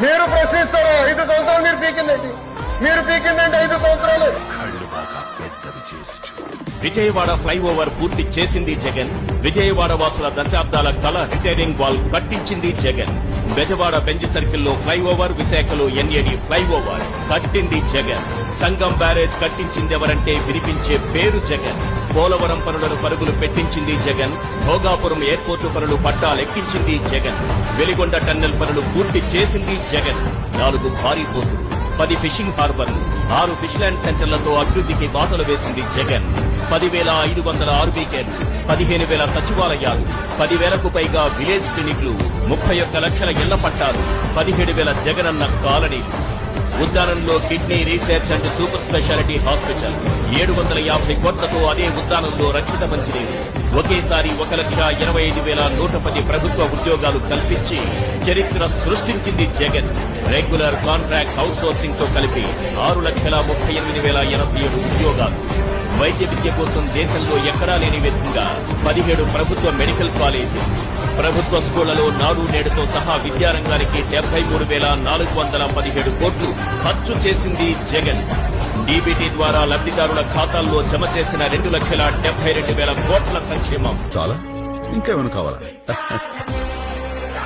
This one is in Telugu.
మీరు ప్రశ్నిస్తారా? 5 సంవత్సరాలు మీరు పీకిందండి. మీరు పీకిందంటే 5 సంవత్సరాలు. కళ్ళు బాగా పెద్దవి చేసి విజయవాడ ఫ్లైఓవర్ పూర్తి చేసింది జగన్. విజయవాడ వాసుల దశాబ్దాల కళ రిటైరింగ్ వాల్ కట్టించింది జగన్. బెజవాడ బెంజ్ సర్కిల్లో ఫ్లైఓవర్, విశాఖలో ఎన్ఏడి ఫ్లైఓవర్ కట్టింది జగన్. సంగం బ్యారేజ్ కట్టించిందెవరంటే వినిపించే పేరు జగన్. పోలవరం పనులను పరుగులు పెట్టించింది జగన్. భోగాపురం ఎయిర్పోర్టు పనులు పట్టాలెక్కించింది జగన్. వెలిగొండ టన్నెల్ పనులు పూర్తి చేసింది జగన్. 4 భారీ బోట్లు, 10 ఫిషింగ్ హార్బర్లు, 6 ఫిష్లాండ్ సెంటర్లతో అభివృద్ధికి బాటలు వేసింది జగన్. 10,500 ఆర్బీకేలు, 15,000 సచివాలయాలు, 10,000కు పైగా విలేజ్ క్లినిక్లు, 31 లక్షల ఇళ్ల పట్టాలు, 17,000 జగనన్న కాలనీలు. ఉద్దానంలో kidney research and super speciality hospital, 750 కోట్లతో అదే ఉద్దానంలో రక్షిత మంచినీరు. ఒకేసారి 1,85,110 ప్రభుత్వ ఉద్యోగాలు కల్పించి చరిత్ర సృష్టించింది Jagan. Regular, contract, out sourcing తో కలిపి 6,38,087 ఉద్యోగాలు. వైద్య విద్య కోసం దేశంలో ఎక్కడా లేని విధంగా 17 ప్రభుత్వ మెడికల్ కాలేజీలు. ప్రభుత్వ స్కూళ్లలో నాడు నేడుతో సహా విద్యారంగానికి 73,417 కోట్లు ఖర్చు చేసింది జగన్. డీబీటీ ద్వారా లబ్ధిదారుల ఖాతాల్లో జమ చేసిన 2,72,000 కోట్ల సంక్షేమం. చాలా, ఇంకేమైనా కావాలా?